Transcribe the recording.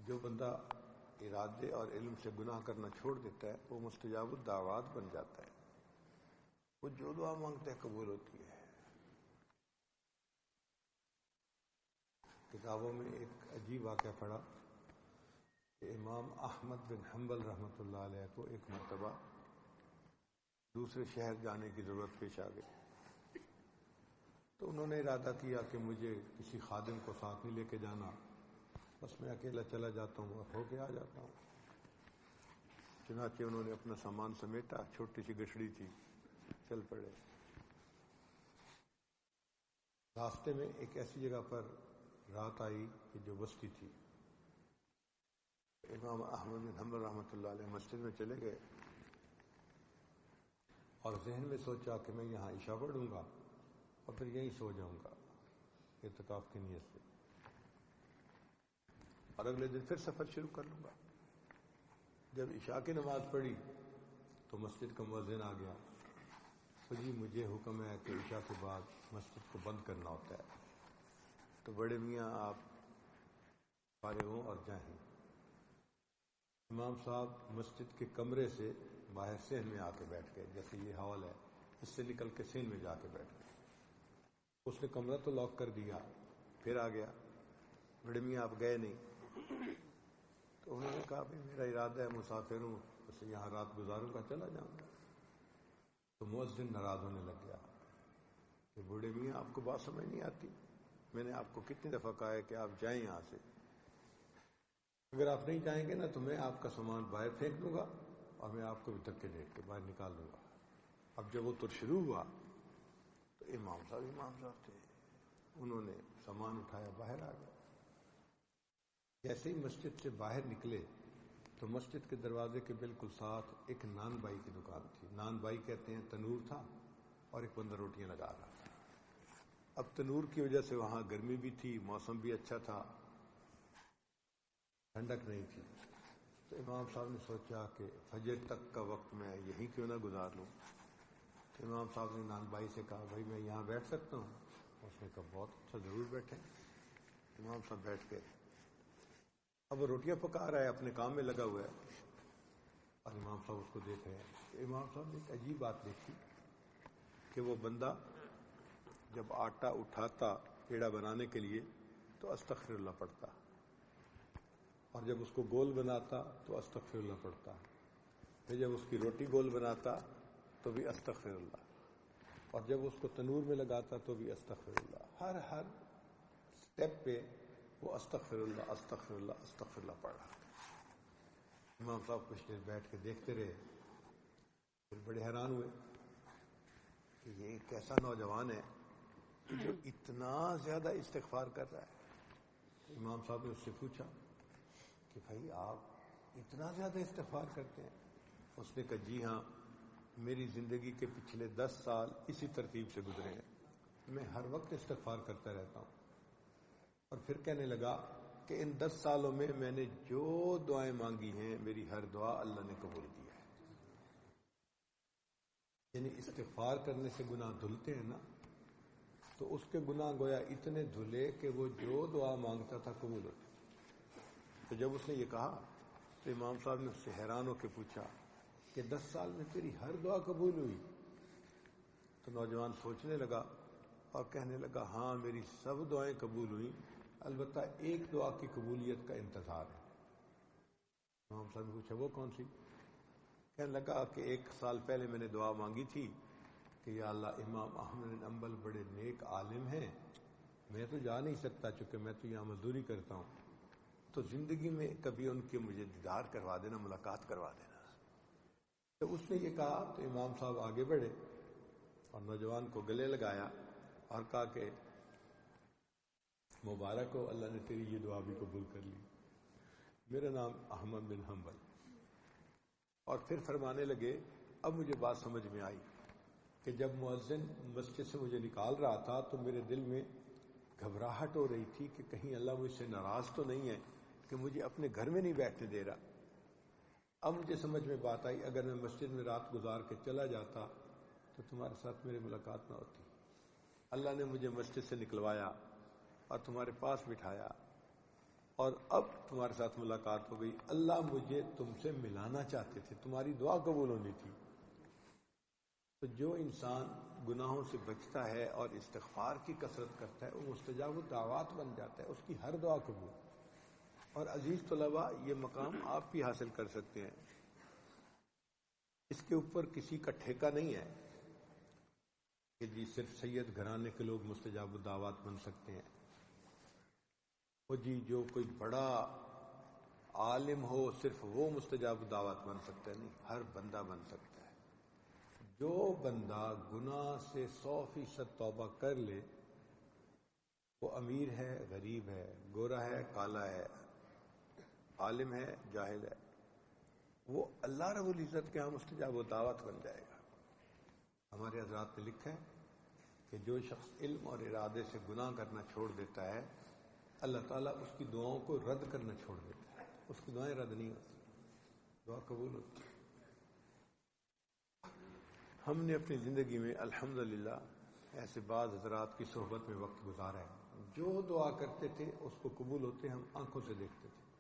جو بندہ ارادے اور علم سے گناہ کرنا چھوڑ دیتا ہے وہ مستجاب الدعوات بن جاتا ہے، وہ جو دعا مانگتا ہے قبول ہوتی ہے۔ کتابوں میں ایک عجیب واقعہ پڑھا کہ امام احمد بن حنبل رحمۃ اللہ علیہ کو ایک مرتبہ دوسرے شہر جانے کی ضرورت پیش آ گئی، تو انہوں نے ارادہ کیا کہ مجھے کسی خادم کو ساتھ نہیں لے کے جانا، بس میں اکیلا چلا جاتا ہوں اور ہو کے آ جاتا ہوں۔ چنانچہ انہوں نے اپنا سامان سمیٹا، چھوٹی سی گٹھڑی تھی، چل پڑے۔ راستے میں ایک ایسی جگہ پر رات آئی کہ جو بستی تھی۔ امام احمد بن حنبل رحمۃ اللہ علیہ مسجد میں چلے گئے اور ذہن میں سوچا کہ میں یہاں عشاء پڑھوں گا اور پھر یہیں سو جاؤں گا اعتکاف کی نیت سے، اور اگلے دن پھر سفر شروع کر لوں گا۔ جب عشاء کی نماز پڑھی تو مسجد کا مؤذن آ گیا، تو جی مجھے حکم ہے کہ عشاء کے بعد مسجد کو بند کرنا ہوتا ہے، تو بڑے میاں آپ فارغ ہوں اور جائیں۔ امام صاحب مسجد کے کمرے سے باہر صحن میں آ کے بیٹھ گئے، جیسے یہ ہال ہے اس سے نکل کے صحن میں جا کے بیٹھ گئے۔ اس نے کمرہ تو لاک کر دیا، پھر آ گیا، بڑے میاں آپ گئے نہیں۔ تو انہوں نے کہا بھائی میرا ارادہ ہے، مسافر ہوں، بس یہاں رات گزاروں گا، چلا جاؤں گا۔ تو مؤذن ناراض ہونے لگ گیا کہ بوڑھے میاں آپ کو بات سمجھ نہیں آتی، میں نے آپ کو کتنی دفعہ کہا ہے کہ آپ جائیں یہاں سے، اگر آپ نہیں جائیں گے نا تو میں آپ کا سامان باہر پھینک دوں گا اور میں آپ کو بھی دھکے دے کے باہر نکال دوں گا۔ اب جب وہ تر شروع ہوا تو امام صاحب تھے، انہوں نے سامان اٹھایا، باہر آ گئے۔ جیسے ہی مسجد سے باہر نکلے تو مسجد کے دروازے کے بالکل ساتھ ایک نان بائی کی دکان تھی۔ نان بائی کہتے ہیں تنور تھا اور ایک بندہ روٹیاں لگا رہا تھا۔ اب تنور کی وجہ سے وہاں گرمی بھی تھی، موسم بھی اچھا تھا، ٹھنڈک نہیں تھی۔ تو امام صاحب نے سوچا کہ فجر تک کا وقت میں یہیں کیوں نہ گزار لوں۔ تو امام صاحب نے نان بائی سے کہا بھائی میں یہاں بیٹھ سکتا ہوں؟ اس نے کہا بہت اچھا، ضرور بیٹھیں۔ امام صاحب بیٹھ گئے۔ اب وہ روٹیاں پکا رہا ہے، اپنے کام میں لگا ہوا ہے، اور امام صاحب اس کو دیکھ رہے ہیں۔ امام صاحب نے ایک عجیب بات دیکھی کہ وہ بندہ جب آٹا اٹھاتا پیڑا بنانے کے لیے تو استغفر اللہ پڑھتا، اور جب اس کو گول بناتا تو استغفر اللہ پڑھتا، پھر جب اس کی روٹی گول بناتا تو بھی استغفر اللہ، اور جب اس کو تنور میں لگاتا تو بھی استغفر اللہ۔ ہر سٹیپ پہ وہ استغفر اللہ استغفر اللہ استغفر اللہ پڑھ رہا تھا۔ امام صاحب کچھ دیر بیٹھ کے دیکھتے رہے، پھر بڑے حیران ہوئے کہ یہ کیسا نوجوان ہے جو اتنا زیادہ استغفار کر رہا ہے۔ امام صاحب نے اس سے پوچھا کہ بھائی آپ اتنا زیادہ استغفار کرتے ہیں؟ اس نے کہا جی ہاں، میری زندگی کے پچھلے 10 سال اسی ترتیب سے گزرے ہیں، میں ہر وقت استغفار کرتا رہتا ہوں۔ اور پھر کہنے لگا کہ ان 10 سالوں میں میں نے جو دعائیں مانگی ہیں میری ہر دعا اللہ نے قبول کی ہے۔ یعنی استغفار کرنے سے گناہ دھلتے ہیں نا، تو اس کے گناہ گویا اتنے دھلے کہ وہ جو دعا مانگتا تھا قبول ہوتی۔ تو جب اس نے یہ کہا تو امام صاحب نے اس سے حیران ہو کے پوچھا کہ 10 سال میں تیری ہر دعا قبول ہوئی؟ تو نوجوان سوچنے لگا اور کہنے لگا ہاں میری سب دعائیں قبول ہوئیں، البتہ ایک دعا کی قبولیت کا انتظار ہے۔ امام صاحب نے پوچھا وہ کون سی؟ کہنے لگا کہ 1 سال پہلے میں نے دعا مانگی تھی کہ یا اللہ امام احمد بن حنبل بڑے نیک عالم ہیں، میں تو جا نہیں سکتا چونکہ میں تو یہاں مزدوری کرتا ہوں، تو زندگی میں کبھی ان کے مجھے دیدار کروا دینا، ملاقات کروا دینا۔ جب اس نے یہ کہا تو امام صاحب آگے بڑھے اور نوجوان کو گلے لگایا اور کہا کہ مبارک ہو، اللہ نے تیری یہ دعا بھی قبول کر لی، میرا نام احمد بن حنبل۔ اور پھر فرمانے لگے اب مجھے بات سمجھ میں آئی کہ جب مؤذن مسجد سے مجھے نکال رہا تھا تو میرے دل میں گھبراہٹ ہو رہی تھی کہ کہیں اللہ مجھ سے ناراض تو نہیں ہے کہ مجھے اپنے گھر میں نہیں بیٹھنے دے رہا۔ اب مجھے سمجھ میں بات آئی اگر میں مسجد میں رات گزار کے چلا جاتا تو تمہارے ساتھ میری ملاقات نہ ہوتی۔ اللہ نے مجھے مسجد سے نکلوایا اور تمہارے پاس بٹھایا، اور اب تمہارے ساتھ ملاقات ہو گئی، اللہ مجھے تم سے ملانا چاہتے تھے، تمہاری دعا قبول ہونی تھی۔ تو جو انسان گناہوں سے بچتا ہے اور استغفار کی کثرت کرتا ہے وہ مستجاب الدعوات بن جاتا ہے، اس کی ہر دعا قبول۔ اور عزیز طلباء، یہ مقام آپ بھی حاصل کر سکتے ہیں، اس کے اوپر کسی کا ٹھیکہ نہیں ہے کہ جی صرف سید گھرانے کے لوگ مستجاب الدعوات بن سکتے ہیں، وہ جی جو کوئی بڑا عالم ہو صرف وہ مستجاب الدعوات بن سکتا ہے، نہیں، ہر بندہ بن سکتا ہے۔ جو بندہ گناہ سے 100% توبہ کر لے، وہ امیر ہے، غریب ہے، گورا ہے، کالا ہے، عالم ہے، جاہل ہے، وہ اللہ رب العزت کے ہاں مستجاب الدعوات بن جائے گا۔ ہمارے حضرات نے لکھا ہے کہ جو شخص علم اور ارادے سے گناہ کرنا چھوڑ دیتا ہے، اللہ تعالیٰ اس کی دعاؤں کو رد کرنا چھوڑ دیتا ہے، اس کی دعائیں رد نہیں ہوتی، دعا قبول ہوتی ہے۔ ہم نے اپنی زندگی میں الحمدللہ ایسے بعض حضرات کی صحبت میں وقت گزارا ہے، جو دعا کرتے تھے اس کو قبول ہوتے ہم آنکھوں سے دیکھتے تھے۔